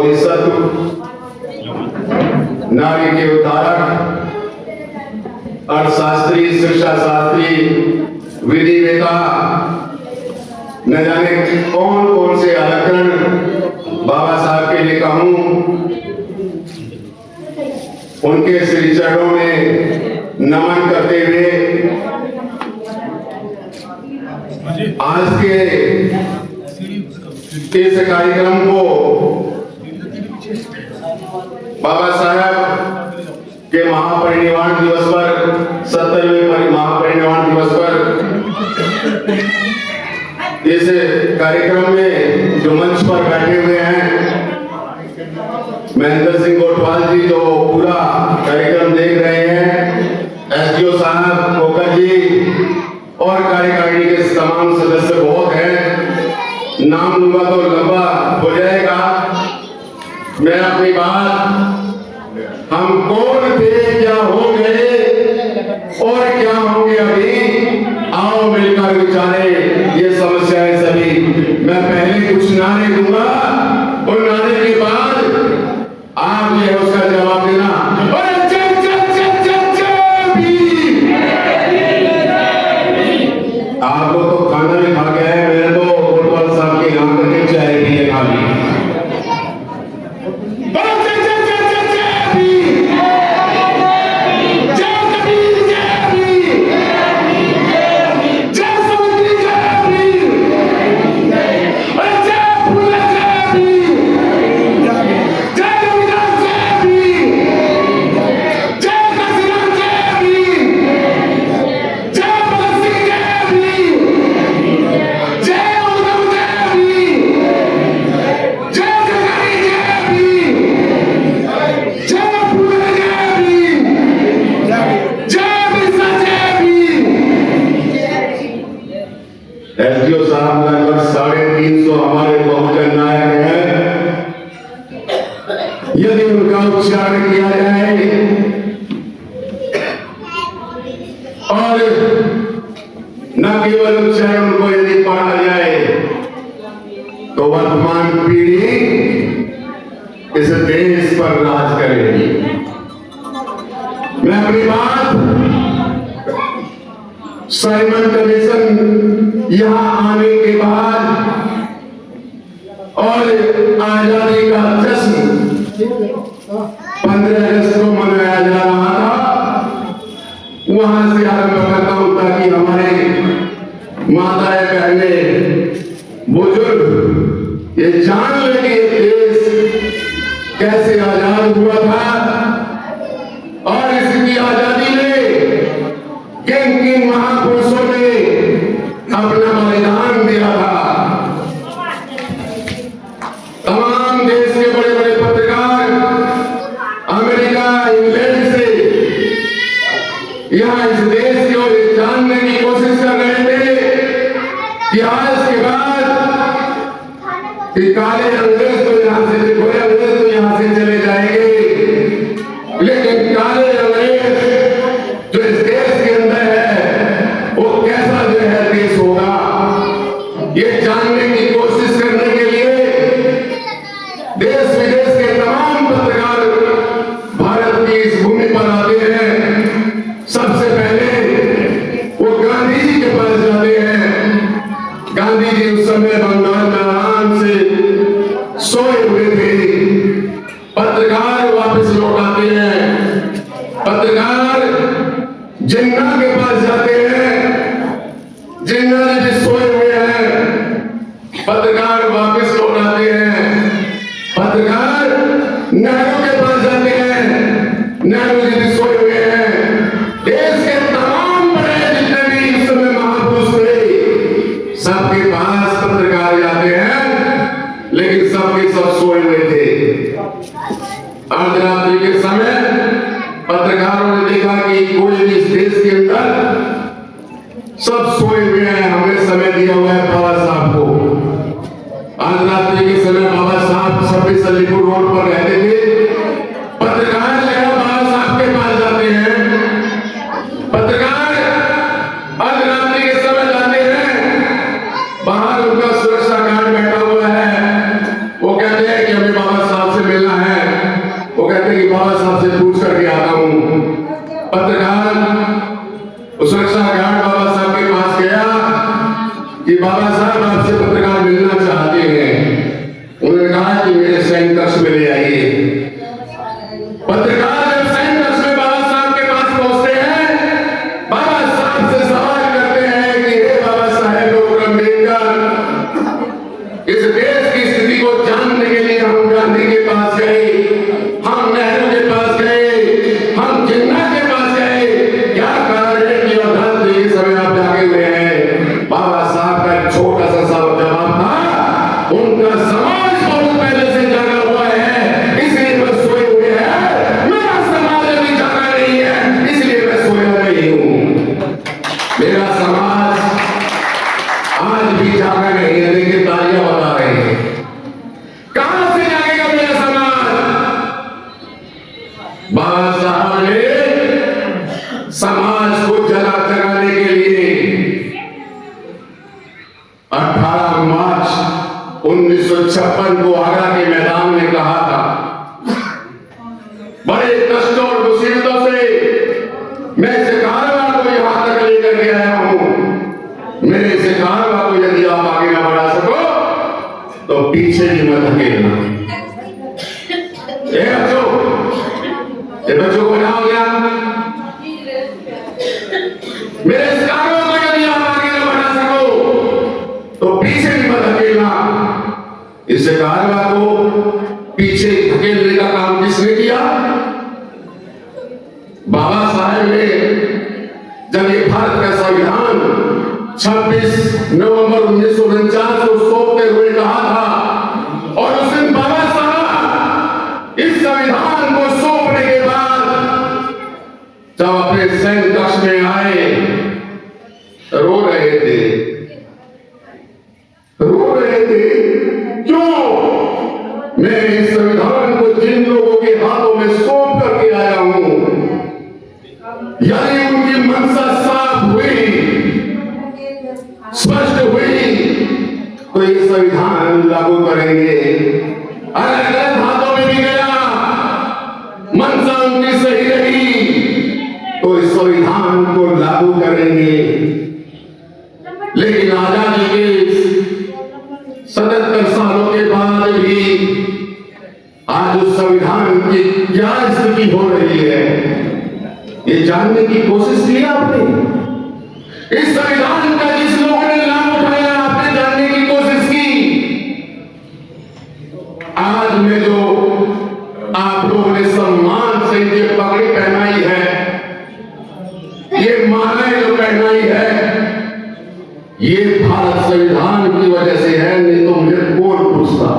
बोधिसत्व, नारी के उद्धारक, अर्थशास्त्री, शिक्षा शास्त्री, विधिवेता, न जाने कौन कौन से अलंकरण बाबा साहब के लिए कहूं, उनके श्री चरणों में नमन करते हुए आज के इस कार्यक्रम को बाबा साहब के महापरिनिर्वाण दिवस पर, 70वें महापरिनिर्वाण दिवस पर इस कार्यक्रम में जो मंच पर बैठे हुए हैं, महेंद्र सिंह गोटवाल जी जो पूरा कार्यक्रम देख रहे हैं, एसडीओ साहब, कोकर जी और कार्यकारिणी के तमाम सदस्य बहुत हैं, नाम लूंगा तो लंबा हो जाएगा। मैं अपनी बात हम कौन थे, क्या हो गए और क्या होंगे अभी, आओ मिलकर विचारे ये समस्याएं सभी। मैं पहले कुछ नारे दूंगा, उन नारे के बाद आप जो है उसका जवाब देना। आप लोग तो खाना भी खा गए हैं, मैंने तो गोटवाल साहब के यहाँ करके चाय भी है खाली। एसडीओ साहब लगभग 350 हमारे बहुजन नायक हैं, यदि उनका उच्चारण किया जाए और न केवल उच्चारण उनको यदि पढ़ा जाए तो वर्तमान पीढ़ी इस देश पर राज करेगी। मैं अपनी बात साइमन कमीशन यहां आने के बाद और आजादी का जश्न 15 अगस्त को मनाया जा रहा था, वहां से आरंभ करता हूं ताकि हमारे माताएं, बहनें, बुजुर्ग ये जान ले कि देश कैसे आजाद हुआ था और इसकी आजादी में किन किन महापुरुषों ने अपना बलिदान दिया था। तमाम देश के बड़े बड़े पत्रकार अमेरिका, इंग्लैंड से यहाँ इस देश को जानने की कोशिश कर रहे थे कि आज के बाद कि काले अंग्रेज तो यहाँ से, गोरे अंग्रेज तो यहाँ से चले जाएंगे, लेकिन काले अंग्रेज जो इस देश के अंदर है वो कैसा जो है देश होगा, ये जानने की कोशिश करने के लिए देश विदेश के तमाम पत्रकार भारत की इस भूमि पर आते हैं। सबसे पहले वो गांधी जी के पास जाते हैं। गांधी जी उस समय बंगाल में आराम से सोए हुए थे। पत्रकार वापस लौट आते हैं, पत्रकार जिन्ना के पास जाते हैं, जिन्ना जी भी सोए हुए हैं, पत्रकार वापस लौट आते हैं। पत्रकार नेहरू के पास जाते हैं, नेहरू जी भी सोए हुए हैं। देश के तमाम बड़े जितने भी उस समय महापुरुष थे, सबके पास पत्रकार जाते हैं, लेकिन सबके सब सोए हुए थे। अर्धरात्रि के समय पत्रकारों ने देखा कि कोई भी इस देश के अंदर सब सोए हुए हैं, हमने समय दिया हुआ है बाबा साहब को। आज रात्रि के समय बाबा साहब 26 अलीपुर रोड पर रहते थे। पत्रकार बाबा साहब के पास जाते हैं, पत्रकार आज रात्रि के समय जाते हैं, बाहर उनका सुरक्षा गार्ड बैठा हुआ है, वो कहते हैं कि हमें बाबा साहब से कि बाबा साहब से पूछ करके आता हूँ। पत्रकार सुरक्षा गार्ड बाबा साहब के पास गया कि बाबा साहब आपसे पत्रकार मिलना चाहते हैं। उन्होंने कहा कि मेरे सैन्य कक्ष में ले आइए। पत्रकार जब सैन्य कक्ष में बाबा साहब के पास पहुंचते हैं, बाबा साहब से सवाल करते हैं कि हे बाबा साहेब डॉक्टर अम्बेडकर, इस देश की स्थिति को जानने के लिए हम गांधी के पास गए, हम नेहरू के पास गए, हम जिन्ना के पास गए, क्या कारण है कि अवधान के समय आप जागे हुए हैं? बाबा साहब का छोटा सा जवाब था, उनका समाज बहुत पहले से जागा हुआ है, इसलिए वह सोए हुए हैं। मेरा समाज अभी जागा नहीं है, इसलिए मैं सोया नहीं हूं। मेरा समाज आज भी जागा नहीं है। देखिए तालियां बता रहे हैं। कहां से जागेगा मेरा समाज? बाबा साहब ने समाज को जगाने के लिए 18 मार्च 1956 को आगरा के मैदान में कहा था, बड़े कष्टों और मुसीबतों से मैं इस कारवां को यहां तक लेकर के आया हूं। मेरे इस कारवां को यदि आप आगे ना बढ़ा सको तो पीछे भी मत धकेलना। ये बच्चों को क्या हो गया? मेरे इस कारवां को यदि आप आगे ना बढ़ा सको तो पीछे भी मत धकेलना। इस कारवां को पीछे धकेलने का काम किसने किया? बाबा साहेब ने जब ये भारत का संविधान 26 नवंबर 1949 को सौंपते हुए कहा था, और उस दिन बाबा साहब इस संविधान को सौंपने के बाद जब अपने सैन्य कक्ष में आए, रो रहे थे। क्यों? मैं इस संविधान को जिन लोगों के हाथों में सौंप करके आया हूं, यदि उनकी मनसा साफ हुई, स्पष्ट हुई, तो ये संविधान लागू करेंगे। अगर गलत हाथों में भी गया, मनसा उनकी सही रही, तो इस संविधान को लागू करेंगे। लेकिन आजादी के 77 सालों के बाद भी आज उस संविधान की क्या स्थिति हो रही है, ये जानने की कोशिश की आपने? इस संविधान का जिस लोगों ने लाभ उठाया, आपने जानने की कोशिश की? आज में जो आप लोगों ने सम्मान से ये पगड़ी पहनाई है, ये मालाएं जो पहनाई है, ये भारत संविधान की वजह से है, नहीं तो मुझे कौन पूछता?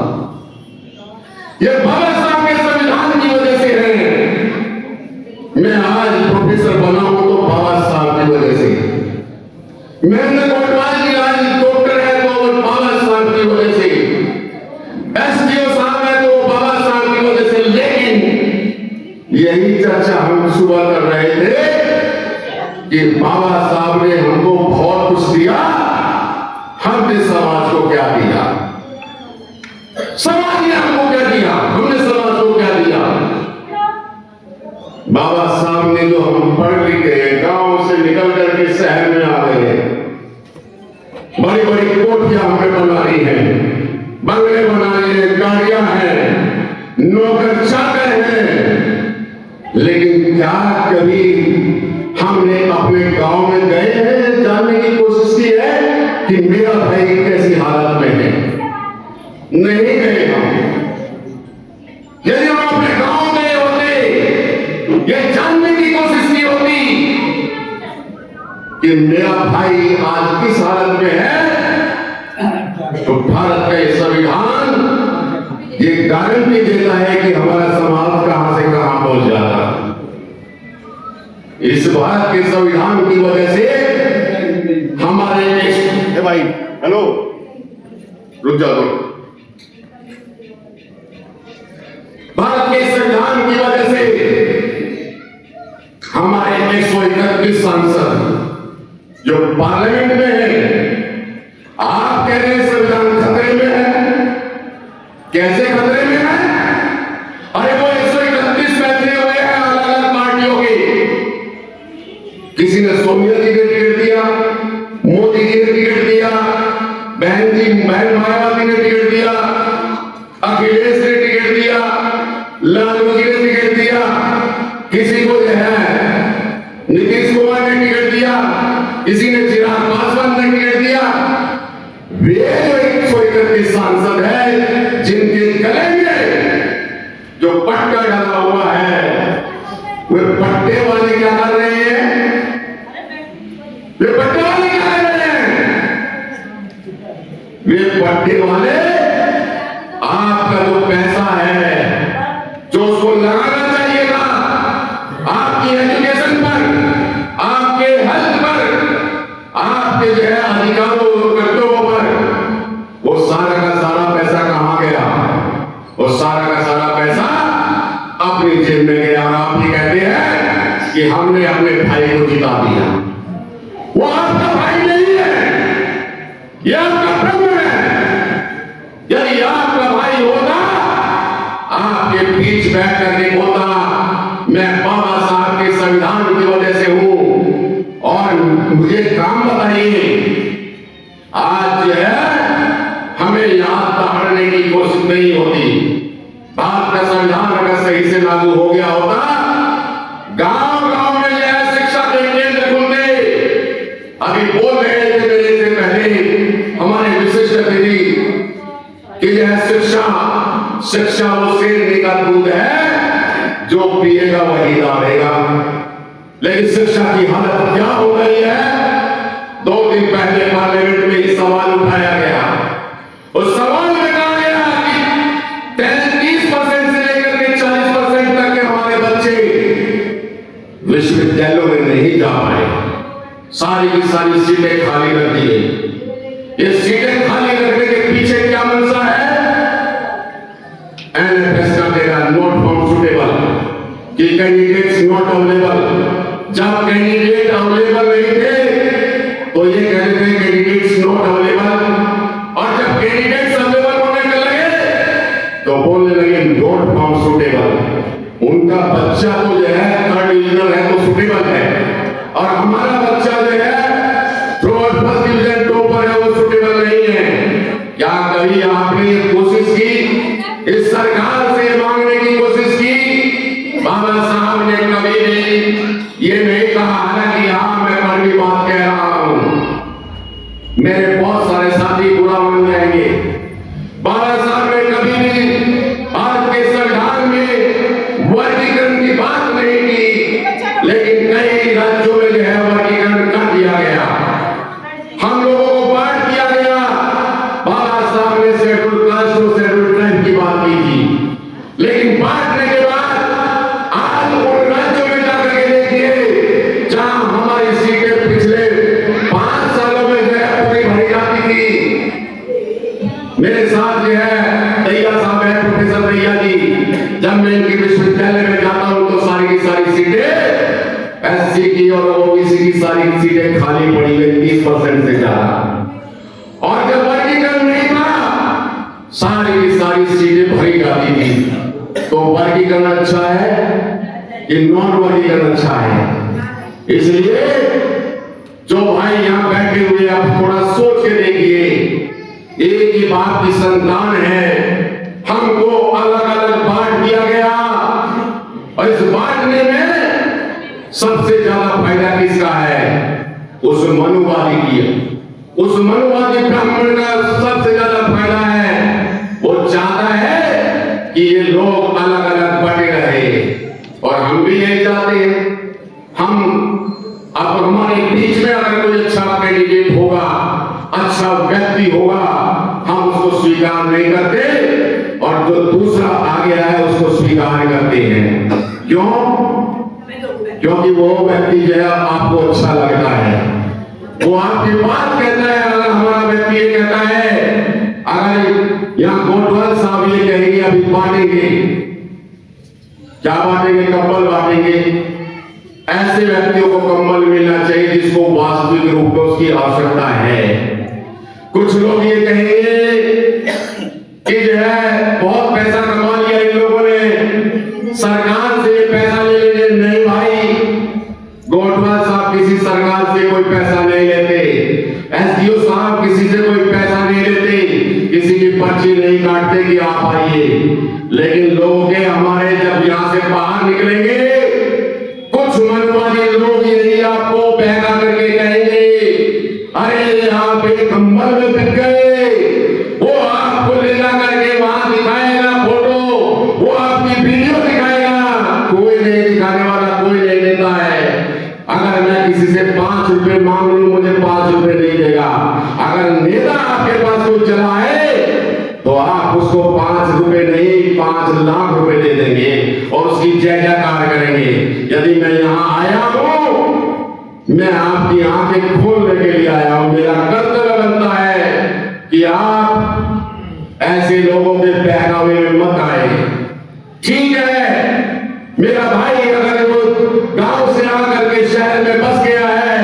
ये बाबा साहब के संविधान की वजह से है। मैं आज प्रोफेसर बना हूं तो बाबा साहब की वजह से। महेंद्र कोटवाल जी आज डॉक्टर है तो बाबा साहब की वजह से। एसडीओ साहब है तो बाबा साहब की वजह से। लेकिन यही चर्चा हम सुबह कर रहे थे कि बाबा साहब ने हमको बहुत कुछ दिया, हमने समाज को क्या दिया? समाज ने हमको क्या दिया? हमने समाज को क्या दिया? बाबा साहब ने जो हम पढ़ लिख गए, गांव से निकल करके शहर में आ गए, बड़ी बड़ी कोठियां हमें बना रही हैं, बंगले बना रही हैं, गाड़ियां हैं, नौकर चाकर हैं, लेकिन क्या कभी हमने अपने गांव में गए हैं, जानने की कोशिश की है कि मेरा भाई कैसी हालत में है? नहीं गए हम। यदि हम अपने गांव गए होते, ये जानने की कोशिश की होती कि मेरा भाई आज किस हालत में है, तो भारत का ये संविधान ये गारंटी देता है कि हमारा समाज कहां से कहां पहुंच जाता है। इस भारत के संविधान की वजह से हमारे भाई, हेलो रुक जाओ। भारत के संविधान की वजह से हमारे 131 सांसद जो पार्लियामेंट में है, आप कह रहे हैं संविधान खतरे में है। कैसे खतरे में है? अरे वो 131 में सोनिया जी ने टिकट दिया, मोदी जी ने टिकट दिया, बहन मायावती ने टिकट दिया, अखिलेश ने टिकट दिया, लालू जी ने टिकट दिया, किसी को जो है नीतीश कुमार ने टिकट दिया, किसी ने चिराग पासवान ने टिकट दिया। वे जो 131 सांसद है जिनके गले में जो पट्टा डाला हुआ है, वे पट्टे वाले क्या कर रहे हैं? वे पट्टे वाले क्या कर रहे हैं? वे पट्टे वाले आपका जो पैसा है जो उसको लगाना चाहिए था आपकी एजुकेशन पर, आपके हेल्थ पर, आपके जो है अधिकारों और कर्तव्यों पर, वो सारा का सारा पैसा कहां गया? वो सारा का सारा पैसा अपनी जेब में गया। आप ही कहते हैं कि हमने अपने भाई को जिता दिया। वो आपका भाई नहीं है, यह आपका प्रभु है। यदि आपका भाई होता, आपके बीच बैठ कर नहीं होता। मैं बाबा साहब के संविधान की वजह से हूं और मुझे काम बताइए। आज जो है हमें याद दहाड़ने की कोशिश नहीं होती। भारत का संविधान अगर सही से लागू हो गया होता, गांव-गांव में जो है शिक्षा के केंद्र खुलते। अभी बोल रहे थे मेरे से पहले हमारे विशिष्ट अतिथि कि यह शिक्षा वो शेरनी का दूध है, जो पिएगा वही दावेगा। लेकिन शिक्षा की हालत क्या हो गई है? 2 दिन पहले पार्लियामेंट में ही सवाल उठाया गया। उस सवाल में कहा गया कि 33% से लेकर के 40% तक के हमारे बच्चे विश्वविद्यालयों में नहीं जा पाए। सारी की सारी सीटें खाली रख दी गई। ये सीटें खाली रखने के पीछे क्या मंशा है? एनएफएस का तेरा नोट फॉर्म सुटेबल कि कैंडिडेट्स नॉट अवेलेबल। जब कैंडिडेट अवेलेबल नहीं थे तो ये कहते थे कैंडिडेट्स नॉट अवेलेबल, और जब कैंडिडेट्स अवेलेबल होने लगे तो बोलने लगे नोट फॉर्म सुटेबल। उनका बच्चा तो जो है थर्ड डिविजन है तो सुटेबल है, और हमारा बच्चा जो है फर्स्ट डिवीजन टॉपर है वो सुटेबल नहीं है। क्या कभी आपने कोशिश की, इस सरकार से मांगने की कोशिश की? बाबा साहब ने कभी भी ये नहीं कहा। हालांकि हाँ, मैं कड़वी बात कह रहा हूं, मेरे बहुत सारे साथी बुरा मान जाएंगे। बाबा साहब ने कभी भी भारत के संविधान में वर्गीकरण की बात नहीं की, लेकिन कई राज्यों में जो है वर्गीकरण कर दिया गया। हम लोगों को बांट दिया गया। बाबा साहब ने शेड्यूल कास्ट और शेड्यूल ट्राइब की बात की थी, लेकिन बांटने के बाद आज उन राज्यों में जाकर के देखिए जहां हमारी सीटें पिछले 5 सालों में जो है पूरी भरी जाती थी। मेरे साथ जो है दैया साहब है, प्रोफेसर दैया जी। जब मैं इनके विश्वविद्यालय में जाता हूं तो सारी की सारी सीटें एससी की और ओबीसी की सारी सीटें खाली पड़ी हुई, 30% से ज्यादा। और जब वर्गीकरण नहीं था सारी की सारी सीटें भरी जाती थी। तो वर्गीकरण अच्छा है कि नॉन वर्गीकरण अच्छा है? इसलिए जो भाई यहां बैठे हुए आप थोड़ा सोच के देखिए, एक ही बाप की संतान है, हमको अलग अलग बांट दिया गया, और इस बांटने में सबसे ज्यादा फायदा किसका है? उस मनुवादी की है। उस मनुवादी ब्राह्मण का सबसे ज्यादा फायदा है। वो चाहता है कि ये लोग अलग अलग बटे रहे, और हम भी यही चाहते हैं। हम अब हमारे बीच में अगर कोई अच्छा कैंडिडेट होगा, अच्छा व्यक्ति होगा, हम उसको स्वीकार नहीं करते, और जो दूसरा आ गया है उसको स्वीकार करते हैं। क्यों? क्योंकि वो व्यक्ति जो है आपको अच्छा लगता है, वो आपकी बात कहता है। अगर हमारा व्यक्ति ये कहता है, अगर यहाँ गोटवाल साहब ये कहेंगे अभी बांटेंगे, क्या बांटेंगे? कंबल बांटेंगे। ऐसे व्यक्तियों को कंबल मिलना चाहिए जिसको वास्तविक रूप में उसकी आवश्यकता है। कुछ लोग ये कहेंगे कि जो है बहुत पैसा कमा लिया इन लोगों ने, सरकार से पैसा ले लेंगे। नहीं भाई, गोटवाल साहब किसी सरकार बाहर निकलेंगे, कुछ मनवादी लोग यही आपको बहका करके कहेंगे, अरे आप एक कंबल में बिक गए। वो आपको ले जा करके वहां दिखाएगा फोटो, वो आपकी वीडियो दिखाएगा। कोई नहीं दिखाने वाला, कोई नहीं देता है। अगर मैं किसी से 5 रुपए मांग लूं, मुझे 5 रुपए नहीं देगा। अगर नेता आपके पास कोई चला है तो आप उसको 5 रुपए नहीं 5 लाख रुपए दे देंगे और उसकी जय जयकार करेंगे। यदि मैं यहाँ आया हूं, मैं आपकी आंखें खोलने के लिए आया हूं। मेरा कर्तव्य बनता है कि आप ऐसे लोगों के बहकावे में मत आए। ठीक है, मेरा भाई अगर वो गांव से आकर के शहर में बस गया है,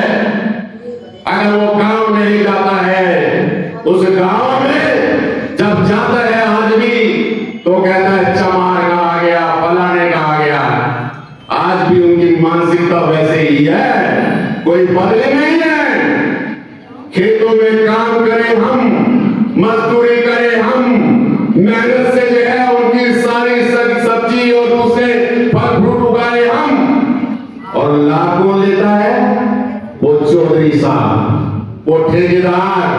अगर वो गांव नहीं जाता है, उस गांव में जब जाता है आदमी तो कहता है चमार का आ गया, फलाने का आ गया। आज भी उनकी मानसिकता वैसे ही है, कोई बदले नहीं है। खेतों में काम करें हम, मजदूरी करें हम, मेहनत से जो है उनकी सारी सब्जी और दूसरे फल फ्रूट उगाए हम, और लाखों लेता है वो चौधरी साहब, वो ठेकेदार।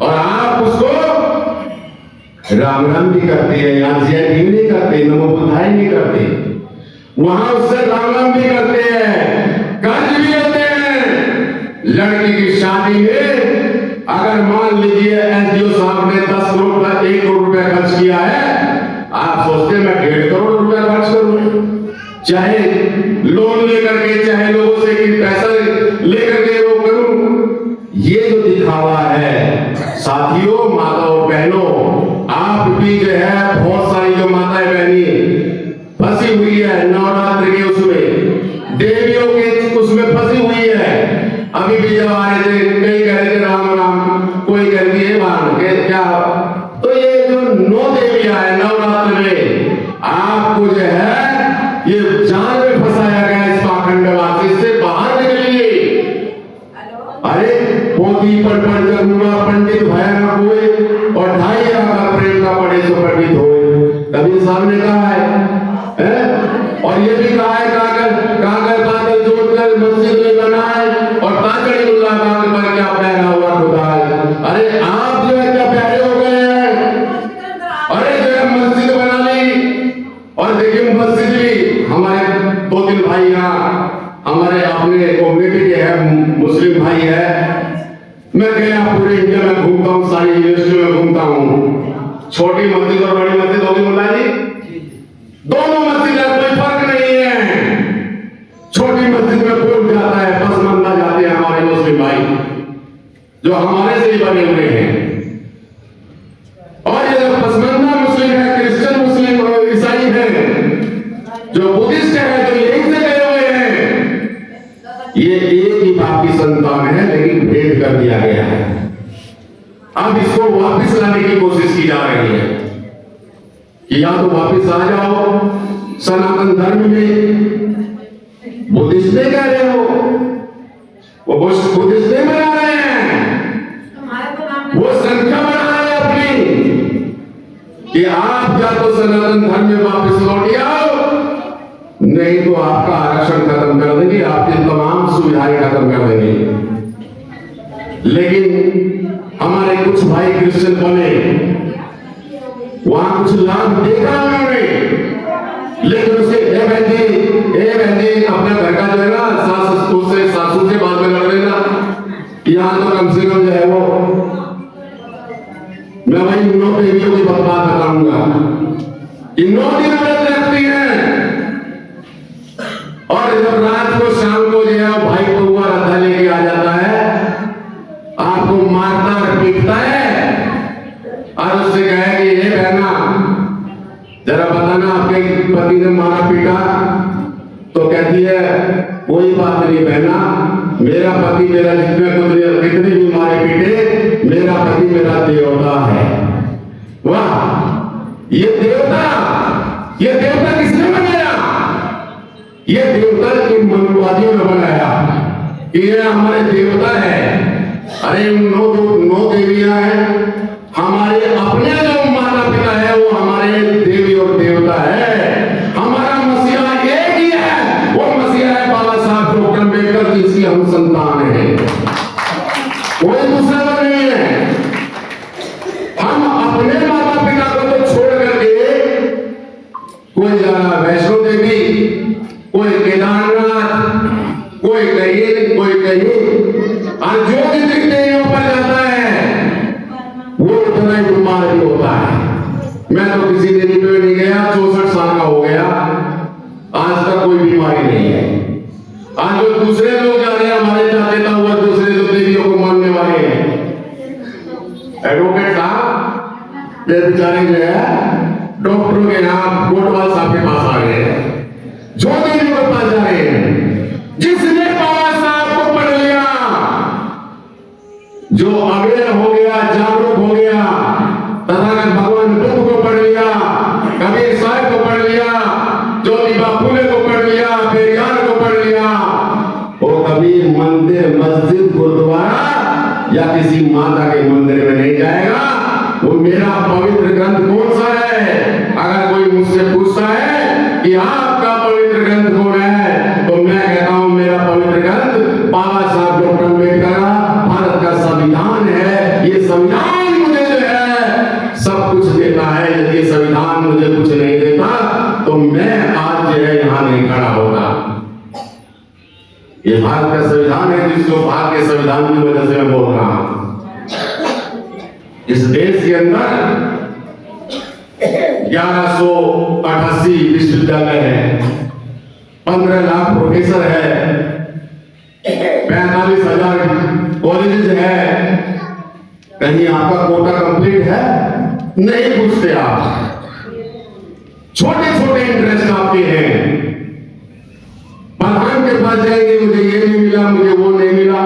और आप उसको राम राम भी करते हैं, यहाँ जय भीम नहीं करते, नमो बुद्धाय नहीं करते, वहां उससे राम राम भी करते हैं, कर्ज भी लेते हैं। लड़की की शादी में अगर मान लीजिए एसडीओ साहब ने 10 करोड़ का 1 करोड़ रुपया खर्च किया है, आप सोचते मैं 1.5 करोड़ रुपया खर्च करूं, चाहे लोन लेकर के, चाहे लोगों से कि पैसा लेकर के वो करूं। ये जो दिखावा है साथियों, माताओं बहनों, आप भी जो है बहुत सारी जो माताएं बहनी फंसी हुई है नवरात्र के उसमें, देवियों के उसमें फंसी हुई है। अभी भी जब आ रहे थे, कई कह रहे थे राम राम, कोई कहती है बाण के क्या। तो ये जो 9 देवियां है नवरात्र में, आपको जो है ये जान में फंसाया गया इस पाखंडवाद, इससे बाहर निकलिए। अरे पोथी पढ़ पढ़ जगूंगा पंडित भया न कोई, और 2.5 प्रेम का पढ़े सो पंडित होए, कभी साहब ने कहा है? और ये भी कहा है कागज बादल जोड़कर मस्जिद में बनाए और ताकड़ी मुल्ला कागज पर क्या पहना हुआ खुदा है। अरे आप जो है क्या प्यारे हो गए हैं? अरे जो है मस्जिद बना ली, और देखिए मस्जिद भी हमारे 2-3 भाई यहाँ हमारे अपने कम्युनिटी के है, मुस्लिम भाई है। मैं गया पूरे इंडिया में घूमता हूँ, सारी यूनिवर्सिटी में घूमता हूँ। छोटी मस्जिद और बड़ी मस्जिद होगी मुल्ला जी, दोनों मस्जिद है, कोई फर्क नहीं है। छोटी मस्जिद में कोई जाता है, पसमंदा जाते हैं हमारे मुस्लिम भाई जो हमारे से ही बने हुए हैं। और ये जो पसमंदा मुस्लिम है, क्रिश्चियन मुस्लिम और ईसाई है, जो बुद्धिस्ट है, जो यहीं से गए हुए हैं, ये एक ही बाप की संतान है, लेकिन भेद कर दिया गया है। अब इसको वापस लाने की कोशिश की जा रही है कि या तो वापस आ जाओ सनातन धर्म में। बुद्धिस्ट नहीं कह रहे हो, वो बुद्धिस्ट नहीं बना रहे हैं, वो संख्या बना रहे हैं अपनी कि आप या तो सनातन धर्म में वापस लौट आओ, नहीं तो आपका आरक्षण खत्म कर देंगे, आपकी तमाम सुविधाएं खत्म कर देंगे। लेकिन हमारे कुछ भाई क्रिश्चियन बने, वहां कुछ लाभ देखा उन्होंने, लेकिन उसके ए बहनी अपने घर का जो है ना सासू से बात में लड़ लेना, यहाँ तो कम से कम जो है वो मैं वही 9 देवियों की बात बताऊंगा। इन 9 दिन व्रत रखती हैं, और जब रात को शाम को जो है भाई पौवा रथा लेके आ जाता है, आपको मारता और पीटता है, और उससे कहे कि ये बहना जरा बताना आपके पति ने मारा पीटा, तो कहती है कोई बात नहीं बहना, मेरा पति मेरा कितने भी मारे पीटे, मेरा पति मेरा देवता है। वाह, ये देवता किसने बनाया? ये देवता इन मनुवादियों ने बनाया, ये हमारे देवता है। अरे 9 देवियां हैं, हमारे अपने जो माता पिता है वो हमारे देवी और देवता है। हमारा मसीहा जाला वैष्णो देवी, कोई केदारनाथ, कोई कहीं कोई कहीं, और जो भी तीर्थों पर जाता है वो उतना ही बीमार भी होता है। मैं तो किसी देवी पे नहीं गया, 64 साल का हो गया, आज तक कोई बीमारी नहीं है। आज जो दूसरे लोग जा रहे हैं हमारे चाहते था वो दूसरे जो देवियों को मानने वाले हैं, एडवोकेट साहब ये बेचारे जो है डॉक्टरों के नाम कोटवाल साहब के पास आ गए हैं, जो देवियों के पास जा रहे हैं। जिसने बाबा साहब को पढ़ लिया, जो अवेयर हो गया, जागरूक हो गया, तथागत भगवान बुद्ध को पढ़ लिया, कबीर साहब को पढ़ लिया, ज्योतिबा फुले को पढ़ लिया, पेरियार को पढ़ लिया, वो कभी मंदिर, मस्जिद, गुरुद्वारा या किसी माता के मंदिर में नहीं जाएगा। वो मेरा पवित्र ग्रंथ कौन सा है? अगर कोई मुझसे पूछता है कि आपका पवित्र ग्रंथ कौन है, तो मैं कहता हूं मेरा पवित्र ग्रंथ बाबा साहब डॉक्टर अम्बेडकर का भारत का संविधान है। ये संविधान मुझे जो है सब कुछ देता है। यदि संविधान मुझे कुछ नहीं देता तो मैं आज जो है यहां नहीं खड़ा होता। ये भारत का संविधान है, जिसको भारत के संविधान की वजह से मैं बोल रहा हूं। इस देश के अंदर 1188 विश्वविद्यालय है, 15 लाख प्रोफेसर है, 45,000 कॉलेजेस है। कहीं आपका कोटा कंप्लीट है? नहीं पूछते आप। छोटे छोटे इंटरेस्ट आपके हैं। प्रधान के पास जाएंगे, मुझे ये नहीं मिला, मुझे वो नहीं मिला।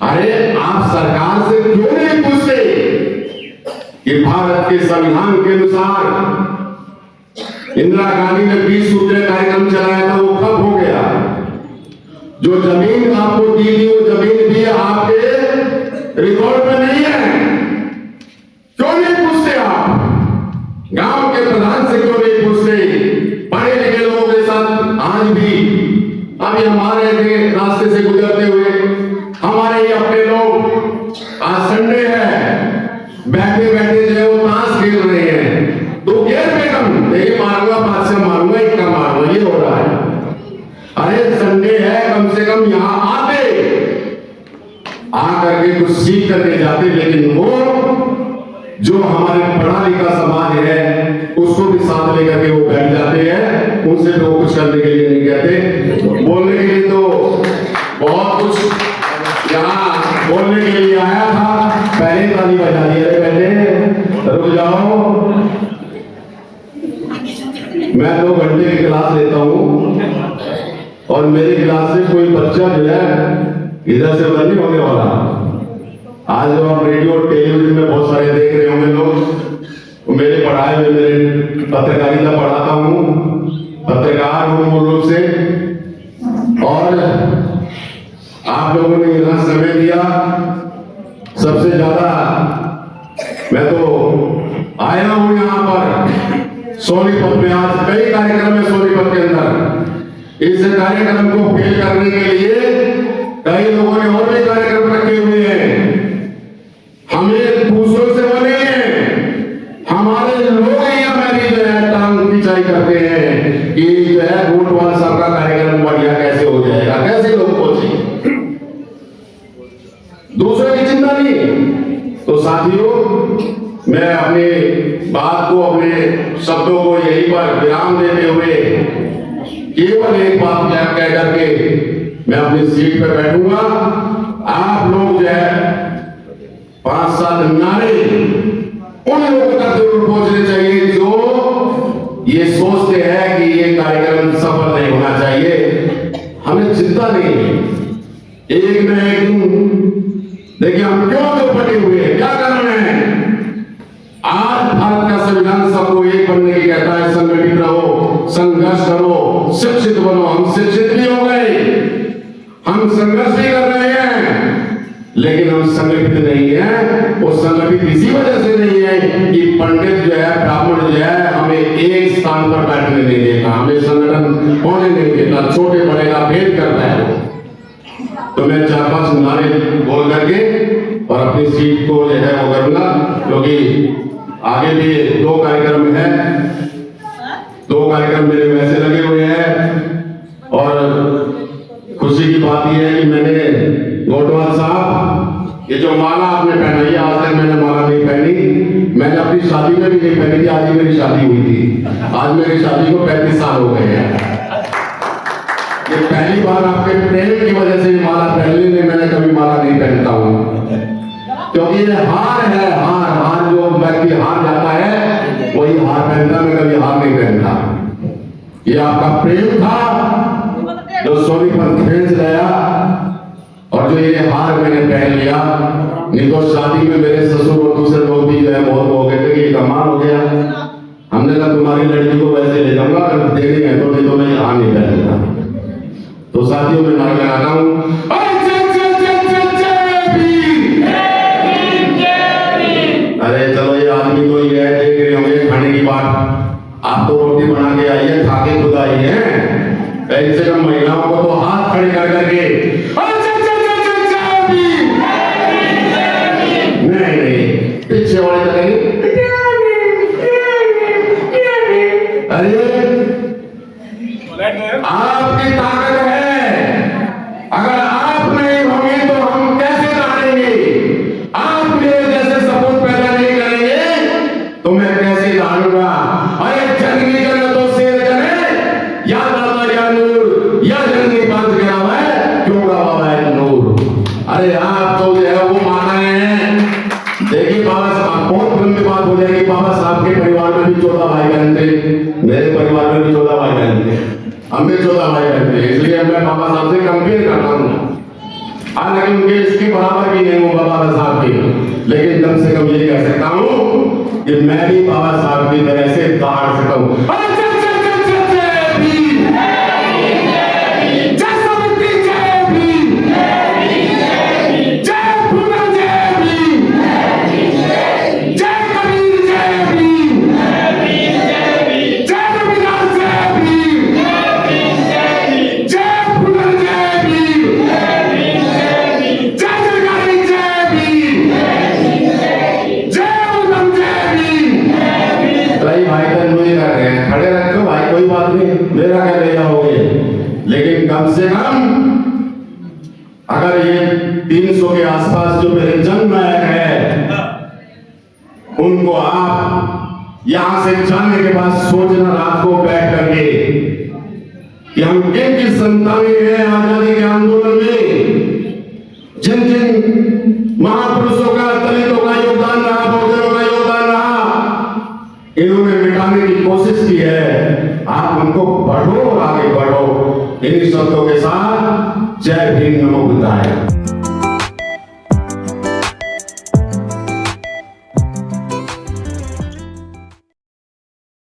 अरे आप सरकार से क्यों नहीं पूछते कि भारत के संविधान के अनुसार इंदिरा गांधी ने 20 सूत्रीय कार्यक्रम चलाया था, वो कब हो गया? जो जमीन आपको दी थी वो जमीन भी आपके रिकॉर्ड में नहीं है। क्यों नहीं पूछते आप? गांव के प्रधान से क्यों नहीं पूछते? पढ़े लिखे लोगों के साथ आज भी, अभी हमारे रास्ते से गुजरते हुए हमारे ही अपने लोग, आज संडे है, बैठे बैठे जो है वो ताश खेल रहे हैं। तो गेर पे कम यही मारूंगा, 5 से मारूंगा, 1 का मारूंगा, ये हो रहा है। अरे संडे है, कम से कम यहाँ आकर के कुछ सीख करके जाते। लेकिन वो जो हमारे पढ़ा लिखा समाज है उसको भी साथ लेकर के वो बैठ जाते हैं। उनसे तो कुछ करने के लिए नहीं कहते, बोलने के लिए तो बहुत कुछ यहाँ बोलने के लिए आया था। पहले ताली बजा दी, अरे पहले रुक जाओ। मैं 2 घंटे की क्लास लेता हूँ और मेरी क्लास से कोई बच्चा जो है इधर से उधर नहीं होने वाला। आज जब आप रेडियो और टेलीविजन में बहुत सारे देख रहे होंगे लोग, मेरे पढ़ाए हुए, मेरे पत्रकारिता पढ़ाता हूँ, पत्रकार हूँ मूल रूप से, और आप लोगों ने इतना समय दिया। सबसे ज्यादा मैं तो आया हूँ यहाँ पर सोनीपत में, आज कई कार्यक्रम है सोनीपत के अंदर। इस कार्यक्रम को फेल करने के लिए कई लोगों ने और भी कार्यक्रम रखे हुए हैं। हमें दूसरों से बने हैं, हमारे लोग यहाँ मेरी जो है टांग खिंचाई करते हैं कि जो है कोटवाल साहब का कार्यक्रम बढ़िया कैसे हो जाएगा, कैसे लोग पहुंचे, दूसरों की चिंता नहीं। तो साथियों, मैं अपनी बात को, अपने शब्दों को यहीं पर विराम देते हुए केवल एक बात कह करके मैं अपनी सीट पर बैठूंगा। आप लोग जो है 5-7 नारे उन लोगों तक जरूर पहुंचने चाहिए जो ये सोचते हैं कि ये कार्यक्रम सफल नहीं होना चाहिए। हमें चिंता नहीं है, एक न एक दिन देखिए हम क्यों तो पटे हुए हैं, क्या कारण है? आज भारत का संविधान सबको एक बनने की कहता है, संगठित रहो, संघर्ष करो, शिक्षित बनो। हम शिक्षित भी हो गए, हम संघर्ष भी कर रहे हैं, लेकिन हम संगठित नहीं है। वो संगठित इसी वजह से नहीं है कि पंडित जो है, ब्राह्मण जो है, हमें एक स्थान पर बैठने नहीं देता, हमें संगठन होने नहीं देता, छोटे बड़े का भेद करता है। तो मैं 4-5 नारे बोल करके और अपनी सीट को जो है वो करूंगा, क्योंकि आगे भी 2 कार्यक्रम है। दो कार्यक्रम मेरे वैसे लगे हुए हैं। और खुशी की बात यह है कि मैंने गोटवाल साहब ये जो माला आपने पहनाई, आज तक मैंने माला नहीं पहनी, मैंने अपनी शादी में भी नहीं पहनी थी। आज ही मेरी शादी हुई थी, आज मेरी शादी को 35 साल हो गए हैं। ये पहली बार आपके प्रेम की वजह से माला पहनने में मैंने कभी माला नहीं पहनता हूँ, क्योंकि ये हार है। हार जो व्यक्ति हार जाता है वही हार पहनता, मैं कभी हार नहीं पहनता। ये आपका प्रेम था जो सोनी पर खेल गया, और जो ये हार मैंने पहन लिया। नहीं तो शादी में मेरे ससुर और दूसरे लोग भी जो है बहुत हो गए थे कि ये कमाल हो गया। हमने कहा तुम्हारी लड़की को वैसे ले जाऊंगा, अगर देने हैं तो नहीं तो मैं यहाँ नहीं पहनूंगा। तो साथियों में नारा लगाता हूँ, अरे चलो ये आदमी तो ये देख रहे होंगे खाने की बात, आप तो रोटी बना के आइए, खा के खुद आई है। ऐसे कम महिलाओं को तो हाथ खड़े कर करके नहीं पीछे वाले तो कहेंगे अरे आपकी ताकत है, अगर आप नहीं होंगे तो हम कैसे जानेंगे? आप मेरे जैसे सपूत पैदा नहीं करेंगे तो मैं कैसे जानूंगा? अरे जंगली करे तो शेर करे, या दादा या नूर, या जंगली बात गिरा हुआ है क्यों गवा है नूर। अरे आप तो जो है वो माना है। देखिए बाबा साहब, बहुत लंबी बात हो जाएगी। बाबा साहब के परिवार में भी 14 भाई बहन थे, मेरे परिवार में भी 14 भाई बहन थे, हम भी 14 भाई बहन थे, इसलिए मैं बाबा साहब से कंपेयर करता हूँ। हालांकि उनके इसके बराबर भी नहीं हूँ बाबा साहब की, लेकिन कम से कम ये कह सकता हूँ कि मैं भी बाबा साहब की तरह से दहाड़ सकता हूँ। मेरा क्या ले जाओगे, लेकिन कम से कम अगर ये 300 के आसपास जो मेरे जन्म नायक है उनको आप यहां से जाने के बाद सोचना रात को बैठ करके कि हम किन की संतानें हैं आजादी के आंदोलन में, जिन जिन महापुरुषों का, दलितों का योगदान रहा, बहुजनों का योगदान रहा, इन्होंने मिटाने की कोशिश की है। आप उनको पढ़ो और आगे बढ़ो। इन्हीं शब्दों के साथ जय भीम, नमो बुद्धाय।